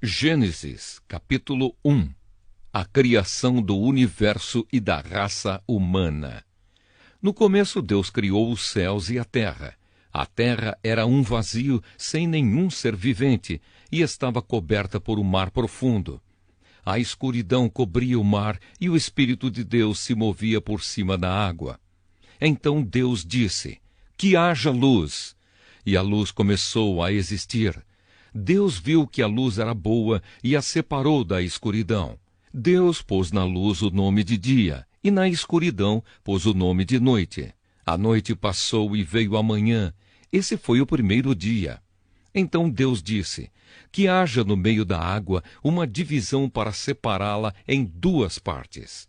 Gênesis, capítulo 1. A criação do universo e da raça humana. No começo, Deus criou os céus e a terra. A terra era um vazio, sem nenhum ser vivente, e estava coberta por um mar profundo. A escuridão cobria o mar, e o Espírito de Deus se movia por cima da água. Então Deus disse: "Que haja luz." E a luz começou a existir. Deus viu que a luz era boa e a separou da escuridão. Deus pôs na luz o nome de dia, e na escuridão pôs o nome de noite. A noite passou e veio a manhã. Esse foi o primeiro dia. Então Deus disse: "Que haja no meio da água uma divisão para separá-la em duas partes."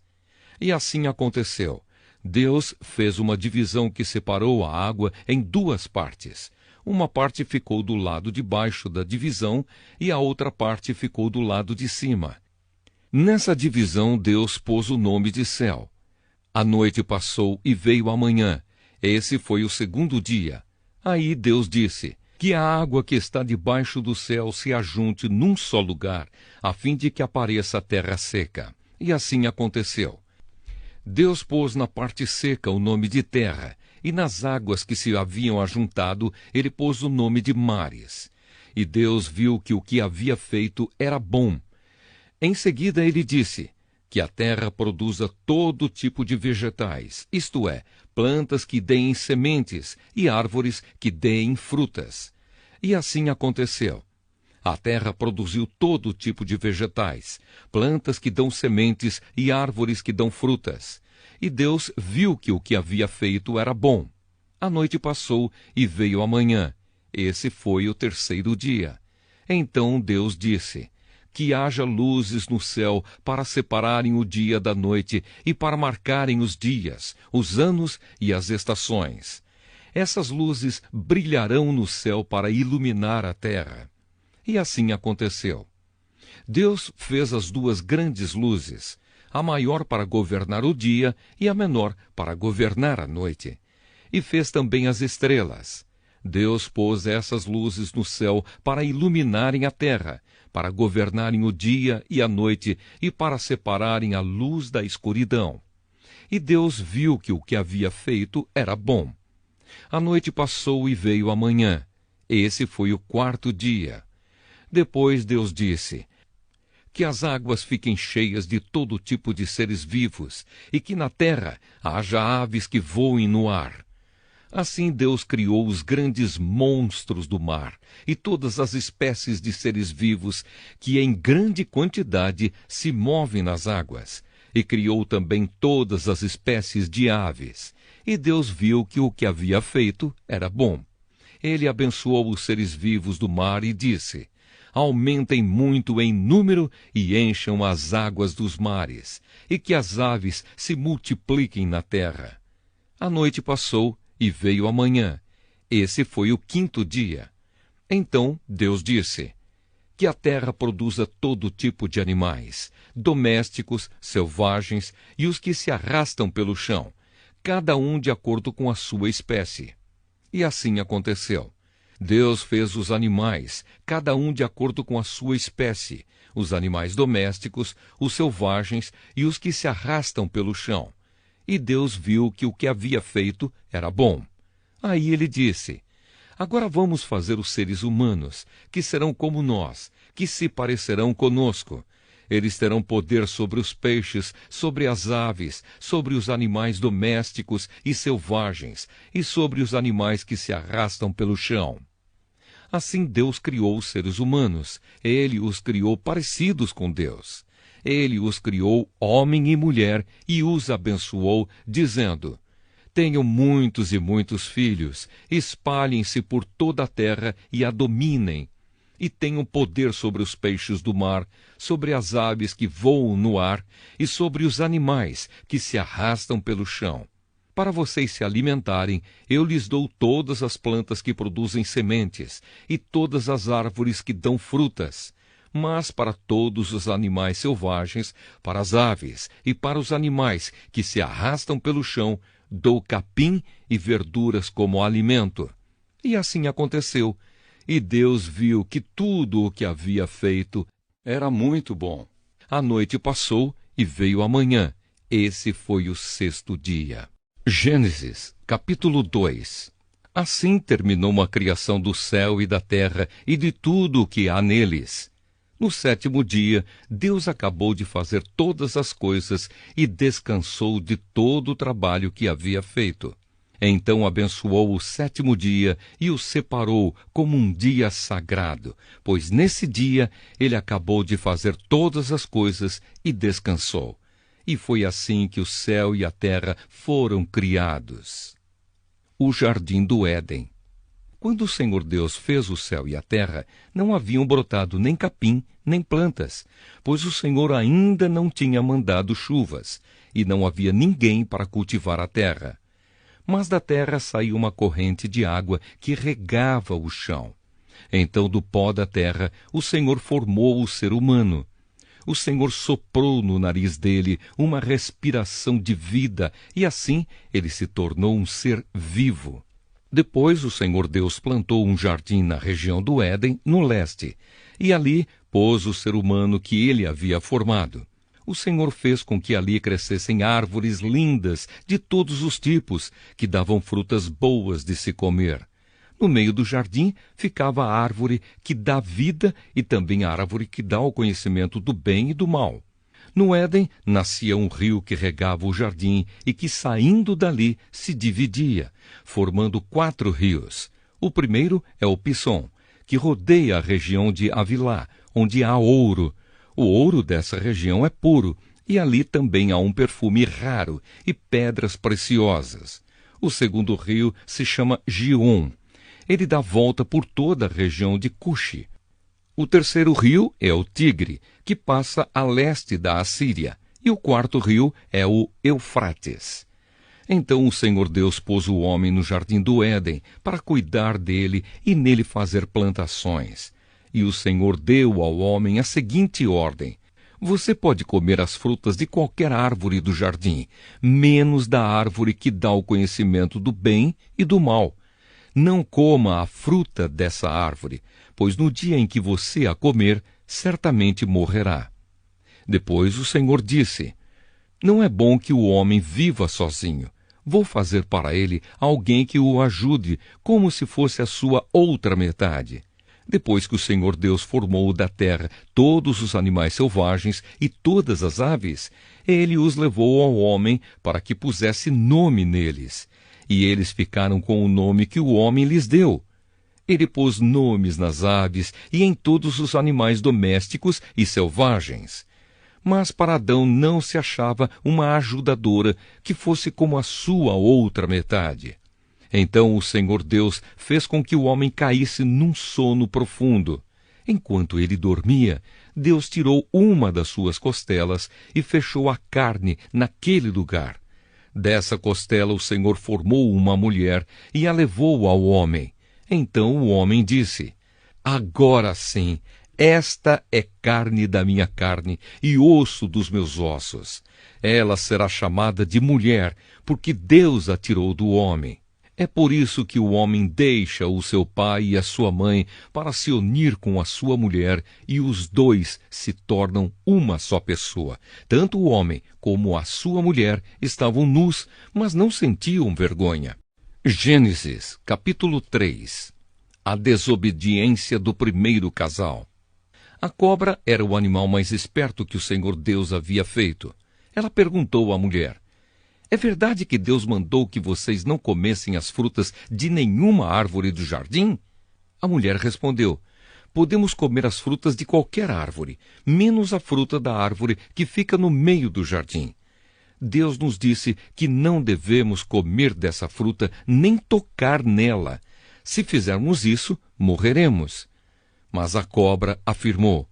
E assim aconteceu. Deus fez uma divisão que separou a água em duas partes. Uma parte ficou do lado de baixo da divisão e a outra parte ficou do lado de cima. Nessa divisão, Deus pôs o nome de céu. A noite passou e veio a manhã. Esse foi o segundo dia. Aí Deus disse: "Que a água que está debaixo do céu se ajunte num só lugar, a fim de que apareça a terra seca." E assim aconteceu. Deus pôs na parte seca o nome de terra, e nas águas que se haviam ajuntado, ele pôs o nome de mares. E Deus viu que o que havia feito era bom. Em seguida ele disse: "Que a terra produza todo tipo de vegetais, isto é, plantas que deem sementes e árvores que deem frutas." E assim aconteceu. A terra produziu todo tipo de vegetais, plantas que dão sementes e árvores que dão frutas. E Deus viu que o que havia feito era bom. A noite passou e veio a manhã. Esse foi o terceiro dia. Então Deus disse: "Que haja luzes no céu para separarem o dia da noite e para marcarem os dias, os anos e as estações. Essas luzes brilharão no céu para iluminar a terra." E assim aconteceu. Deus fez as duas grandes luzes, a maior para governar o dia e a menor para governar a noite. E fez também as estrelas. Deus pôs essas luzes no céu para iluminarem a terra, para governarem o dia e a noite e para separarem a luz da escuridão. E Deus viu que o que havia feito era bom. A noite passou e veio a manhã. Esse foi o quarto dia. Depois Deus disse: "Que as águas fiquem cheias de todo tipo de seres vivos, e que na terra haja aves que voem no ar." Assim Deus criou os grandes monstros do mar, e todas as espécies de seres vivos que em grande quantidade se movem nas águas, e criou também todas as espécies de aves. E Deus viu que o que havia feito era bom. Ele abençoou os seres vivos do mar e disse: "Aumentem muito em número e encham as águas dos mares, e que as aves se multipliquem na terra." A noite passou e veio a manhã. Esse foi o quinto dia. Então Deus disse: "Que a terra produza todo tipo de animais, domésticos, selvagens e os que se arrastam pelo chão, cada um de acordo com a sua espécie." E assim aconteceu. Deus fez os animais, cada um de acordo com a sua espécie, os animais domésticos, os selvagens e os que se arrastam pelo chão. E Deus viu que o que havia feito era bom. Aí ele disse: "Agora vamos fazer os seres humanos, que serão como nós, que se parecerão conosco. Eles terão poder sobre os peixes, sobre as aves, sobre os animais domésticos e selvagens, e sobre os animais que se arrastam pelo chão." Assim Deus criou os seres humanos. Ele os criou parecidos com Deus. Ele os criou homem e mulher e os abençoou, dizendo: "Tenham muitos e muitos filhos, espalhem-se por toda a terra e a dominem. E tenham poder sobre os peixes do mar, sobre as aves que voam no ar e sobre os animais que se arrastam pelo chão. Para vocês se alimentarem, eu lhes dou todas as plantas que produzem sementes e todas as árvores que dão frutas. Mas para todos os animais selvagens, para as aves e para os animais que se arrastam pelo chão, dou capim e verduras como alimento." E assim aconteceu. E Deus viu que tudo o que havia feito Era muito bom. A noite passou e veio a manhã. Esse foi o sexto dia. Gênesis, capítulo 2. Assim terminou a criação do céu e da terra e de tudo o que há neles. No sétimo dia, Deus acabou de fazer todas as coisas e descansou de todo o trabalho que havia feito. Então abençoou o sétimo dia e o separou como um dia sagrado, pois nesse dia ele acabou de fazer todas as coisas e descansou. E foi assim que o céu e a terra foram criados. O jardim do Éden. Quando o Senhor Deus fez o céu e a terra, não haviam brotado nem capim, nem plantas, pois o Senhor ainda não tinha mandado chuvas, e não havia ninguém para cultivar a terra. Mas da terra saía uma corrente de água que regava o chão. Então, do pó da terra, o Senhor formou o ser humano. O Senhor soprou no nariz dele uma respiração de vida, e assim ele se tornou um ser vivo. Depois o Senhor Deus plantou um jardim na região do Éden, no leste, e ali pôs o ser humano que ele havia formado. O Senhor fez com que ali crescessem árvores lindas de todos os tipos, que davam frutas boas de se comer. No meio do jardim ficava a árvore que dá vida e também a árvore que dá o conhecimento do bem e do mal. No Éden nascia um rio que regava o jardim e que, saindo dali, se dividia, formando 4 rios. O primeiro é o Pisson, que rodeia a região de Havilá, onde há ouro. O ouro dessa região é puro, e ali também há um perfume raro e pedras preciosas. O segundo rio se chama Gion. Ele dá volta por toda a região de Cuxi. O terceiro rio é o Tigre, que passa a leste da Assíria, e o quarto rio é o Eufrates. Então o Senhor Deus pôs o homem no jardim do Éden para cuidar dele e nele fazer plantações. E o Senhor deu ao homem a seguinte ordem: você pode comer as frutas de qualquer árvore do jardim, menos da árvore que dá o conhecimento do bem e do mal. Não coma a fruta dessa árvore, pois no dia em que você a comer, certamente morrerá. Depois o Senhor disse: não é bom que o homem viva sozinho. Vou fazer para ele alguém que o ajude, como se fosse a sua outra metade. Depois que o Senhor Deus formou da terra todos os animais selvagens e todas as aves, ele os levou ao homem para que pusesse nome neles. E eles ficaram com o nome que o homem lhes deu. Ele pôs nomes nas aves e em todos os animais domésticos e selvagens. Mas para Adão não se achava uma ajudadora que fosse como a sua outra metade. Então o Senhor Deus fez com que o homem caísse num sono profundo. Enquanto ele dormia, Deus tirou uma das suas costelas e fechou a carne naquele lugar. Dessa costela o Senhor formou uma mulher e a levou ao homem. Então o homem disse: agora sim, esta é carne da minha carne e osso dos meus ossos. Ela será chamada de mulher, porque Deus a tirou do homem. É por isso que o homem deixa o seu pai e a sua mãe para se unir com a sua mulher, e os dois se tornam uma só pessoa. Tanto o homem como a sua mulher estavam nus, mas não sentiam vergonha. Gênesis, capítulo 3. A desobediência do primeiro casal. A cobra era o animal mais esperto que o Senhor Deus havia feito. Ela perguntou à mulher: é verdade que Deus mandou que vocês não comessem as frutas de nenhuma árvore do jardim? A mulher respondeu: podemos comer as frutas de qualquer árvore, menos a fruta da árvore que fica no meio do jardim. Deus nos disse que não devemos comer dessa fruta nem tocar nela. Se fizermos isso, morreremos. Mas a cobra afirmou: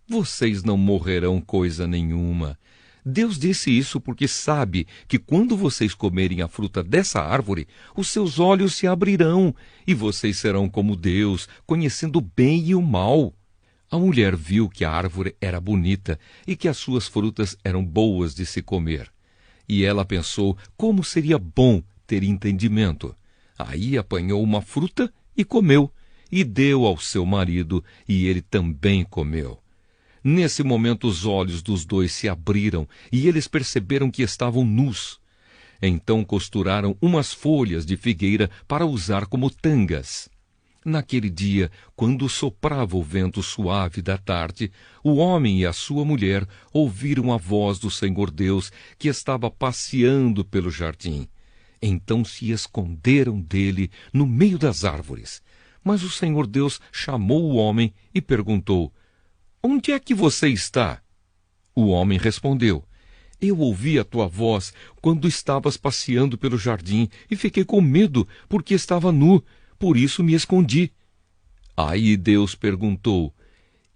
vocês não morrerão coisa nenhuma. Deus disse isso porque sabe que quando vocês comerem a fruta dessa árvore, os seus olhos se abrirão e vocês serão como Deus, conhecendo o bem e o mal. A mulher viu que a árvore era bonita e que as suas frutas eram boas de se comer. E ela pensou como seria bom ter entendimento. Aí apanhou uma fruta e comeu, e deu ao seu marido, e ele também comeu. Nesse momento os olhos dos dois se abriram e eles perceberam que estavam nus. Então costuraram umas folhas de figueira para usar como tangas. Naquele dia, quando soprava o vento suave da tarde, o homem e a sua mulher ouviram a voz do Senhor Deus, que estava passeando pelo jardim. Então se esconderam dele no meio das árvores. Mas o Senhor Deus chamou o homem e perguntou: Onde é que você está? O homem respondeu: Eu ouvi a tua voz quando estavas passeando pelo jardim e fiquei com medo porque estava nu, por isso me escondi. Aí Deus perguntou: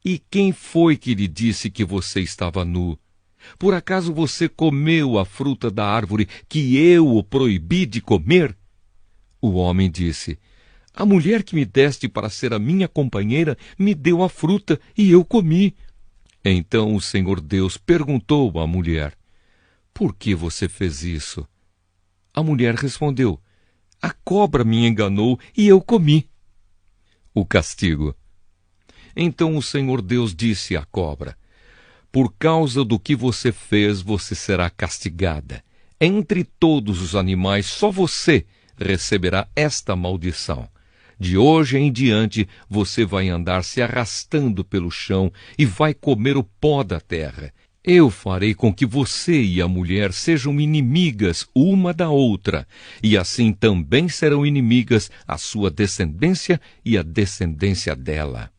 E quem foi que lhe disse que você estava nu? Por acaso você comeu a fruta da árvore que eu o proibi de comer? O homem disse: A mulher que me deste para ser a minha companheira me deu a fruta e eu comi. Então o Senhor Deus perguntou à mulher: Por que você fez isso? A mulher respondeu: A cobra me enganou e eu comi. O castigo. Então o Senhor Deus disse à cobra: Por causa do que você fez, você será castigada. Entre todos os animais, só você receberá esta maldição. De hoje em diante, você vai andar se arrastando pelo chão e vai comer o pó da terra. Eu farei com que você e a mulher sejam inimigas uma da outra, e assim também serão inimigas a sua descendência e a descendência dela.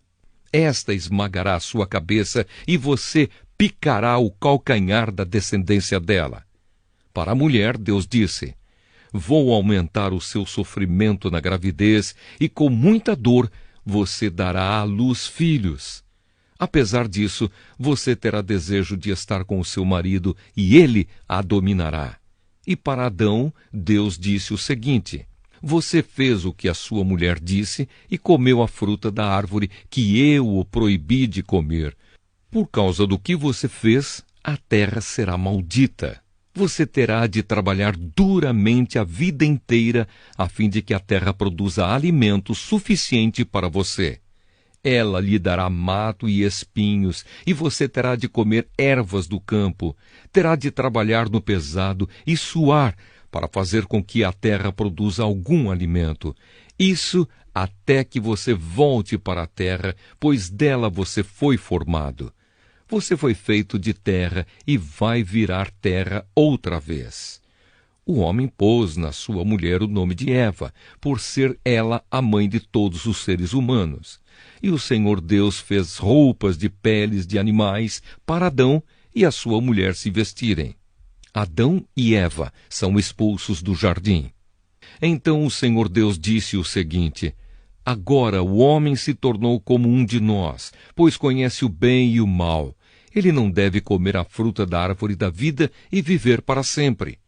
Esta esmagará a sua cabeça e você picará o calcanhar da descendência dela. Para a mulher, Deus disse: Vou aumentar o seu sofrimento na gravidez e com muita dor você dará à luz filhos. Apesar disso, você terá desejo de estar com o seu marido e ele a dominará. E para Adão, Deus disse o seguinte: Você fez o que a sua mulher disse e comeu a fruta da árvore que eu o proibi de comer. Por causa do que você fez, a terra será maldita. Você terá de trabalhar duramente a vida inteira, a fim de que a terra produza alimento suficiente para você. Ela lhe dará mato e espinhos, e você terá de comer ervas do campo. Terá de trabalhar no pesado e suar, para fazer com que a terra produza algum alimento. Isso até que você volte para a terra, pois dela você foi formado. Você foi feito de terra e vai virar terra outra vez. O homem pôs na sua mulher o nome de Eva, por ser ela a mãe de todos os seres humanos. E o Senhor Deus fez roupas de peles de animais para Adão e a sua mulher se vestirem. Adão e Eva são expulsos do jardim. Então o Senhor Deus disse o seguinte: Agora o homem se tornou como um de nós, pois conhece o bem e o mal. Ele não deve comer a fruta da árvore da vida e viver para sempre.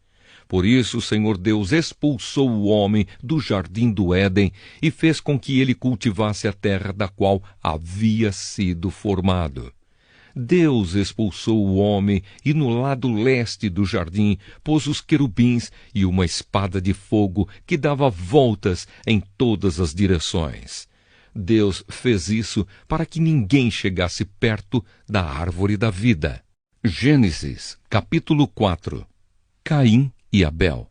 Por isso o Senhor Deus expulsou o homem do jardim do Éden e fez com que ele cultivasse a terra da qual havia sido formado. Deus expulsou o homem e no lado leste do jardim pôs os querubins e uma espada de fogo que dava voltas em todas as direções. Deus fez isso para que ninguém chegasse perto da árvore da vida. Gênesis, capítulo 4. Caim e Abel.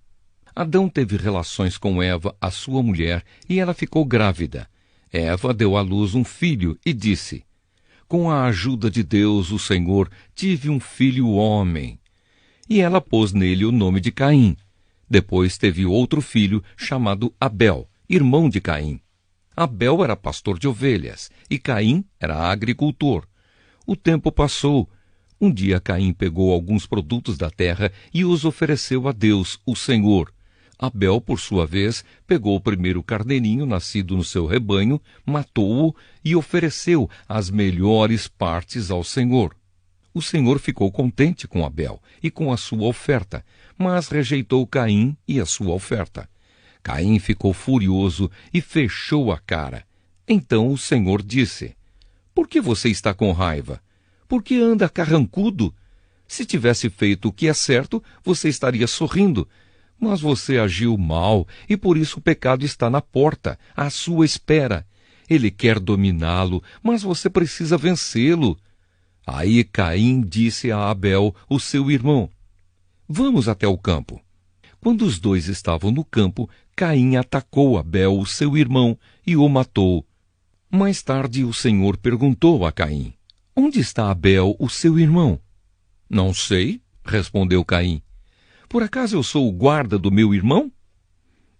Adão teve relações com Eva, a sua mulher, e ela ficou grávida. Eva deu à luz um filho e disse: Com a ajuda de Deus, o Senhor, tive um filho homem. E ela pôs nele o nome de Caim. Depois teve outro filho chamado Abel, irmão de Caim. Abel era pastor de ovelhas e Caim era agricultor. O tempo passou. Um dia Caim pegou alguns produtos da terra e os ofereceu a Deus, o Senhor. Abel, por sua vez, pegou o primeiro carneirinho nascido no seu rebanho, matou-o e ofereceu as melhores partes ao Senhor. O Senhor ficou contente com Abel e com a sua oferta, mas rejeitou Caim e a sua oferta. Caim ficou furioso e fechou a cara. Então o Senhor disse: Por que você está com raiva? Por que anda carrancudo? Se tivesse feito o que é certo, você estaria sorrindo. Mas você agiu mal, e por isso o pecado está na porta, à sua espera. Ele quer dominá-lo, mas você precisa vencê-lo. Aí Caim disse a Abel, o seu irmão: Vamos até o campo. Quando os dois estavam no campo, Caim atacou Abel, o seu irmão, e o matou. Mais tarde o Senhor perguntou a Caim: Onde está Abel, o seu irmão? Não sei, respondeu Caim. Por acaso eu sou o guarda do meu irmão?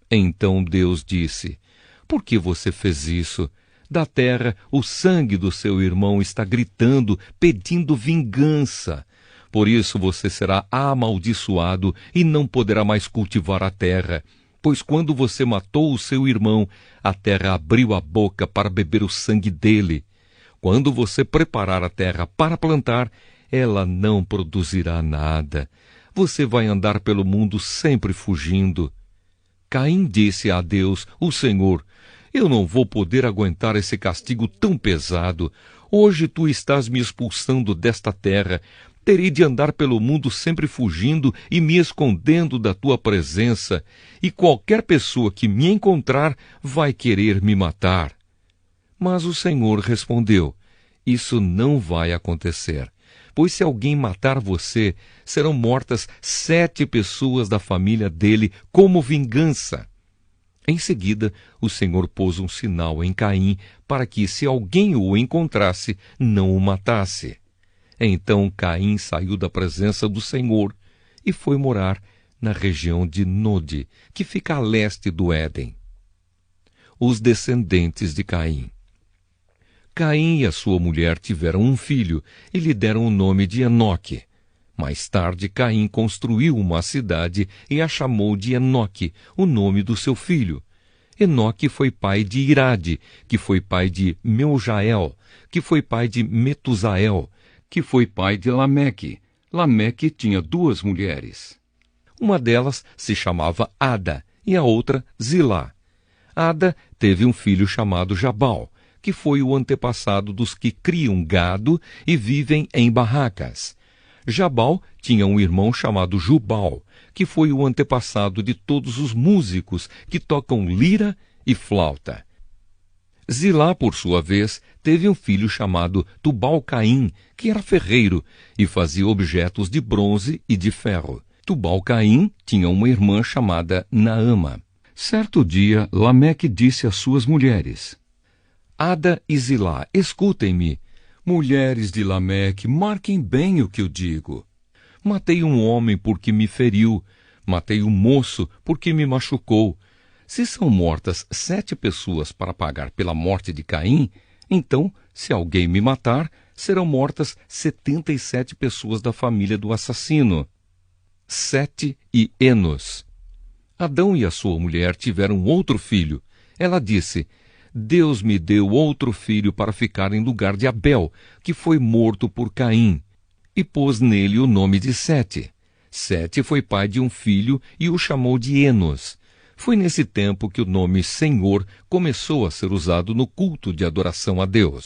Então Deus disse: Por que você fez isso? Da terra, o sangue do seu irmão está gritando, pedindo vingança. Por isso você será amaldiçoado e não poderá mais cultivar a terra. Pois quando você matou o seu irmão, a terra abriu a boca para beber o sangue dele. Quando você preparar a terra para plantar, ela não produzirá nada. Você vai andar pelo mundo sempre fugindo. Caim disse a Deus, o Senhor: Eu não vou poder aguentar esse castigo tão pesado. Hoje tu estás me expulsando desta terra. Terei de andar pelo mundo sempre fugindo e me escondendo da tua presença, e qualquer pessoa que me encontrar vai querer me matar. Mas o Senhor respondeu: Isso não vai acontecer, pois se alguém matar você, serão mortas 7 pessoas da família dele como vingança. Em seguida, o Senhor pôs um sinal em Caim para que, se alguém o encontrasse, não o matasse. Então Caim saiu da presença do Senhor e foi morar na região de Nod, que fica a leste do Éden. Os descendentes de Caim. Caim e a sua mulher tiveram um filho e lhe deram o nome de Enoque. Mais tarde, Caim construiu uma cidade e a chamou de Enoque, o nome do seu filho. Enoque foi pai de Irade, que foi pai de Meujael, que foi pai de Metusael, que foi pai de Lameque. Lameque tinha 2 mulheres. Uma delas se chamava Ada e a outra Zilá. Ada teve um filho chamado Jabal, que foi o antepassado dos que criam gado e vivem em barracas. Jabal tinha um irmão chamado Jubal, que foi o antepassado de todos os músicos que tocam lira e flauta. Zilá, por sua vez, teve um filho chamado Tubal-Caim, que era ferreiro e fazia objetos de bronze e de ferro. Tubal-Caim tinha uma irmã chamada Naama. Certo dia, Lameque disse às suas mulheres: Ada e Zilá, escutem-me. Mulheres de Lameque, marquem bem o que eu digo. Matei um homem porque me feriu, matei um moço porque me machucou. Se são mortas 7 pessoas para pagar pela morte de Caim, então, se alguém me matar, serão mortas 77 pessoas da família do assassino. Sete e Enos. Adão e a sua mulher tiveram outro filho. Ela disse: Deus me deu outro filho para ficar em lugar de Abel, que foi morto por Caim, e pôs nele o nome de Sete. Sete foi pai de um filho e o chamou de Enos. Foi nesse tempo que o nome Senhor começou a ser usado no culto de adoração a Deus.